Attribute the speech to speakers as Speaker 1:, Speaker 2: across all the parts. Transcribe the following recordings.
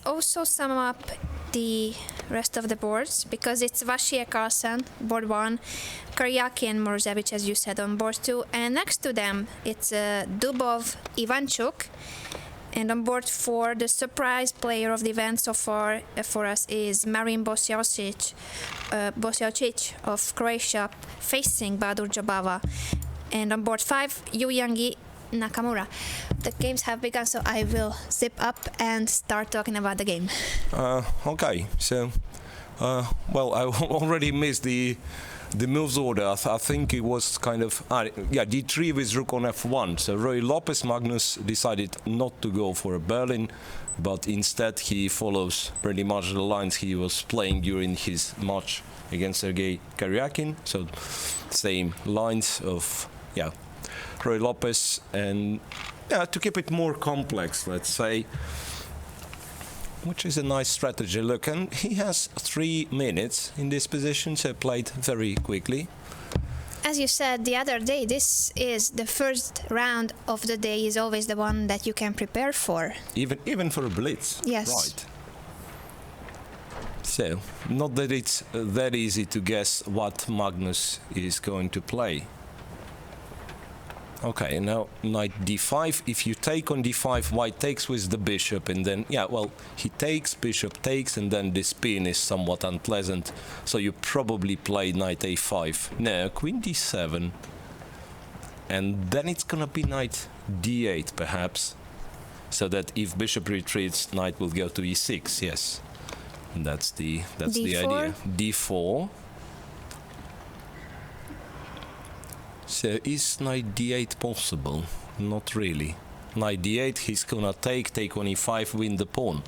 Speaker 1: also sum up the rest of the boards, because it's Vachier, Carlsen, board 1, Karyaki and Morozevich, as you said, on board 2, and next to them it's Dubov, Ivanchuk, and on board 4 the surprise player of the event so far for us is Marin Bosiocic of Croatia, facing Badur Jabava, and on board 5 Yuyangi Nakamura. The games have begun, so I will zip up and start talking about the game.
Speaker 2: Okay, so well, I already missed the moves order. I think it was kind of D3 with rook on f1. So Roy Lopez Magnus decided not to go for a Berlin, but instead he follows pretty much the lines he was playing during his match against Sergei Karyakin. So same lines of Roy Lopez, and to keep it more complex, let's say, which is a nice strategy. Look, and he has 3 minutes in this position, so played very quickly.
Speaker 1: As you said the other day, this is the first round of the day, is always the one that you can prepare for.
Speaker 2: Even for a blitz.
Speaker 1: Yes.
Speaker 2: Right. So, not that it's that easy to guess what Magnus is going to play. Okay, now knight d5. If you take on d5, white takes with the bishop, and then, he takes, bishop takes, and then this spin is somewhat unpleasant. So you probably play knight a5. No, queen d7. And then it's gonna be knight d8, perhaps. So that if bishop retreats, knight will go to e6, yes. And that's the idea. d4. So is knight d8 possible? Not really. Knight d8, he's gonna take on e5, win the pawn.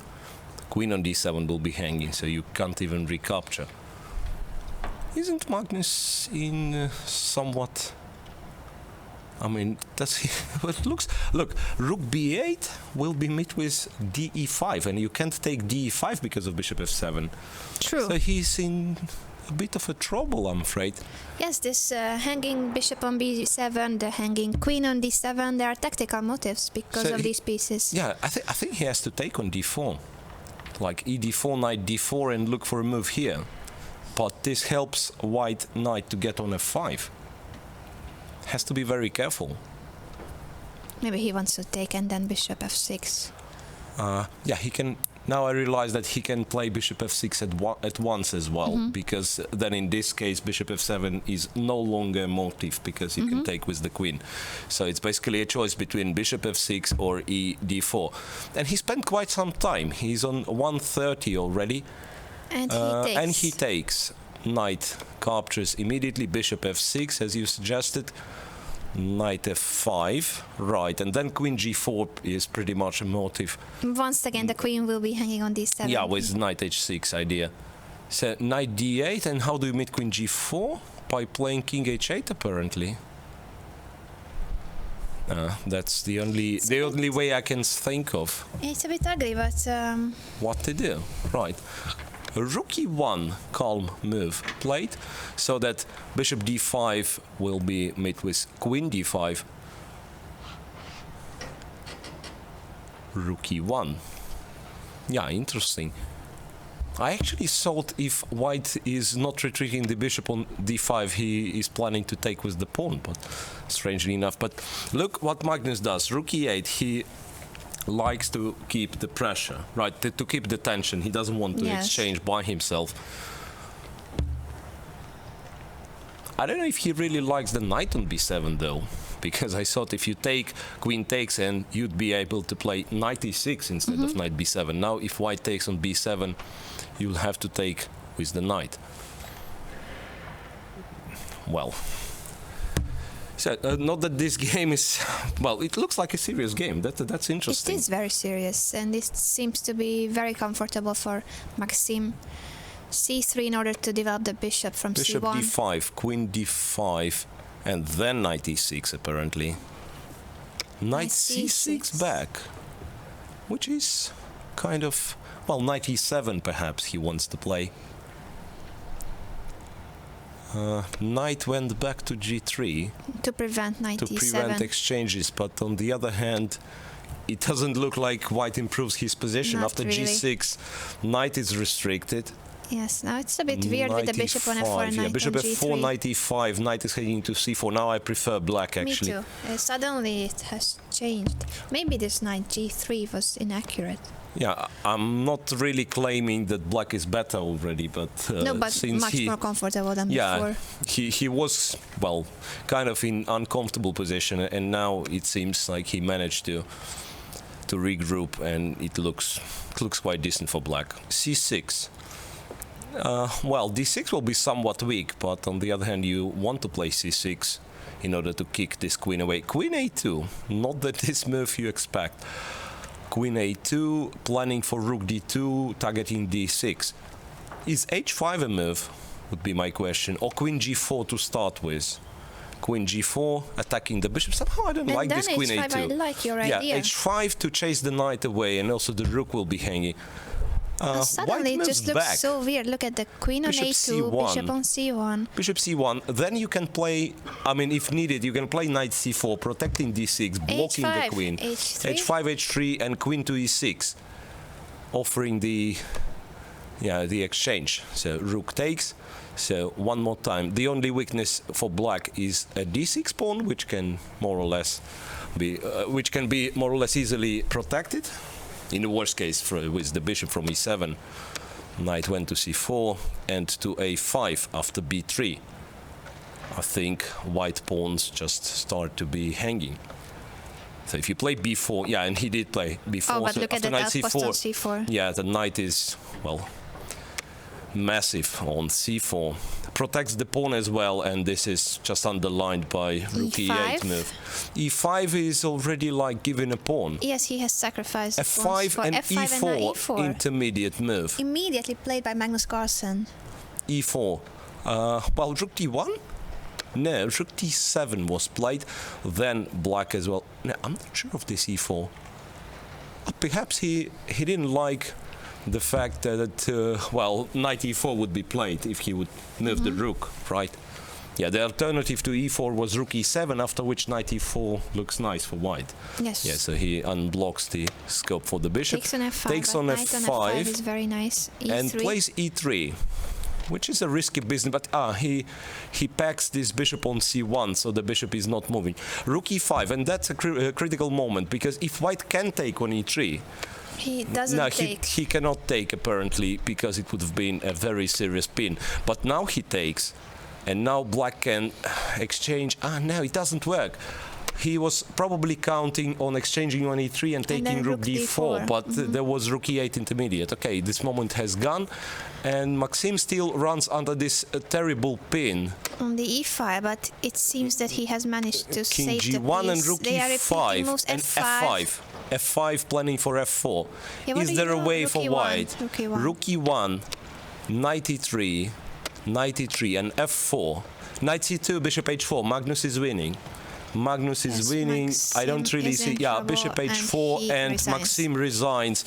Speaker 2: Queen on d7 will be hanging, so you can't even recapture. Isn't Magnus in somewhat... I mean, does he... Look, rook b8 will be met with de5, and you can't take de5 because of bishop f7.
Speaker 1: True.
Speaker 2: So he's in a bit of a trouble, I'm afraid.
Speaker 1: Yes, this hanging bishop on b7, the hanging queen on d7, there are tactical motives because of these pieces.
Speaker 2: Yeah, I think he has to take on d4. Like ed4, knight d4, and look for a move here. But this helps white knight to get on f5. Has to be very careful.
Speaker 1: Maybe he wants to take and then bishop f6.
Speaker 2: He can. Now I realize that he can play bishop f6 at once as well, because then in this case bishop f7 is no longer a motive because you can take with the queen. So it's basically a choice between bishop f6 or d4. And he spent quite some time. He's on 130 already. And he takes. Knight captures immediately, bishop f6 as you suggested, knight f5, right, and then queen g4 is pretty much a motive.
Speaker 1: Once again the queen will be hanging on d7.
Speaker 2: Yeah, with knight h6 idea. So knight d8, and how do you meet queen g4? By playing king h8 apparently. That's the only way I can think of.
Speaker 1: It's a bit ugly, but...
Speaker 2: What to do, right. Rook e1, calm move played, so that bishop d5 will be met with queen d5. Rook e1. Yeah, interesting. I actually thought if white is not retreating the bishop on d5, he is planning to take with the pawn, but strangely enough. But look what Magnus does. Rook e8, he likes to keep the pressure, right, to keep the tension. He doesn't want to exchange by himself. I don't know if he really likes the knight on b7 though, because I thought if you take, queen takes, and you'd be able to play knight e6 instead of knight b7. Now if white takes on b7, you'll have to take with the knight. Well, so, not that this game is... Well, it looks like a serious game. That's interesting.
Speaker 1: It is very serious, and this seems to be very comfortable for Maxim. c3 in order to develop the bishop from
Speaker 2: bishop
Speaker 1: c1.
Speaker 2: Bishop d5, queen d5, and then knight e6, apparently. Knight c6 back, which is kind of... Well, knight e7, perhaps, he wants to play. Knight went back to g3
Speaker 1: to prevent knight e7.
Speaker 2: To prevent exchanges, but on the other hand, it doesn't look like white improves his position.
Speaker 1: Not
Speaker 2: After
Speaker 1: really.
Speaker 2: g6, knight is restricted.
Speaker 1: Yes, now it's a bit weird with the bishop on f4 and
Speaker 2: yeah,
Speaker 1: knight
Speaker 2: bishop
Speaker 1: on
Speaker 2: f4,
Speaker 1: g3.
Speaker 2: knight e5, knight is heading to c4. Now I prefer black, actually.
Speaker 1: Me too. Suddenly it has changed. Maybe this knight g3 was inaccurate.
Speaker 2: Yeah, I'm not really claiming that black is better already, but
Speaker 1: No, but
Speaker 2: since
Speaker 1: much more comfortable than before.
Speaker 2: he was, well, kind of in uncomfortable position, and now it seems like he managed to regroup, and it looks quite decent for black. c6. Well, d6 will be somewhat weak, but on the other hand, you want to play c6 in order to kick this queen away. Queen a2, not that this move you expect. Queen a2, planning for rook d2, targeting d6. Is h5 a move, would be my question, or queen g4 to start with? Queen g4, attacking the bishop. Somehow I don't like this queen
Speaker 1: h5,
Speaker 2: a2.
Speaker 1: I like your
Speaker 2: Yeah,
Speaker 1: idea.
Speaker 2: h5 to chase the knight away, and also the rook will be hanging.
Speaker 1: Suddenly it just looks so weird. Look at the queen
Speaker 2: Bishop
Speaker 1: on a2,
Speaker 2: c1.
Speaker 1: bishop on c1.
Speaker 2: Bishop c1, then you can play, I mean, if needed, you can play knight c4, protecting d6, blocking
Speaker 1: H5,
Speaker 2: the queen.
Speaker 1: h3.
Speaker 2: h5, h3, and queen to e6, offering the exchange. So rook takes. So one more time, the only weakness for black is a d6 pawn, which can more or less be, more or less easily protected. In the worst case, with the bishop from e7, knight went to c4 and to a5 after b3. I think white pawns just start to be hanging. So if you play b4, yeah, and he did play b4.
Speaker 1: Oh, but
Speaker 2: so
Speaker 1: look at
Speaker 2: after
Speaker 1: that
Speaker 2: knight
Speaker 1: outpost on c4.
Speaker 2: Yeah, the knight is, well, massive on c4. Protects the pawn as well, and this is just underlined by rook e8 move. e5 is already like giving a pawn.
Speaker 1: Yes, he has sacrificed
Speaker 2: f5
Speaker 1: for
Speaker 2: and
Speaker 1: f5
Speaker 2: e4,
Speaker 1: and e4.
Speaker 2: intermediate move.
Speaker 1: Immediately played by Magnus Carlsen.
Speaker 2: e4. Well, rook d1? No, rook d7 was played. Then black as well. No, I'm not sure of this e4. Perhaps he didn't like the fact that, well, knight e4 would be played if he would move the rook, right? Yeah, the alternative to e4 was rook e7, after which knight e4 looks nice for white.
Speaker 1: Yes.
Speaker 2: Yeah, so he unblocks the scope for the bishop.
Speaker 1: Takes on f5,
Speaker 2: takes on
Speaker 1: knight
Speaker 2: f5,
Speaker 1: on f5 is very nice. E3.
Speaker 2: and plays e3, which is a risky business, but he packs this bishop on c1, so the bishop is not moving. Rook e5, and that's a critical moment, because if white can take on e3,
Speaker 1: he doesn't take.
Speaker 2: He cannot take, apparently, because it would have been a very serious pin. But now he takes, and now black can exchange. No, it doesn't work. He was probably counting on exchanging on e3 and taking rook d4, but there was rook e8 intermediate. Okay, this moment has gone, and Maxim still runs under this terrible pin.
Speaker 1: On the e5, but it seems that he has managed to
Speaker 2: King
Speaker 1: save the
Speaker 2: g1
Speaker 1: piece.
Speaker 2: and rook
Speaker 1: They are repeating
Speaker 2: e5
Speaker 1: moves,
Speaker 2: and f5. F5 planning for f4.
Speaker 1: Yeah,
Speaker 2: Is there a way
Speaker 1: rook
Speaker 2: for
Speaker 1: e1,
Speaker 2: white?
Speaker 1: rook e1.
Speaker 2: Rook e1, knight e3, knight e3, and f4. Knight c2, bishop h4. Magnus is winning. Magnus is winning. I don't really see. Yeah, bishop h4, and Maxim resigns.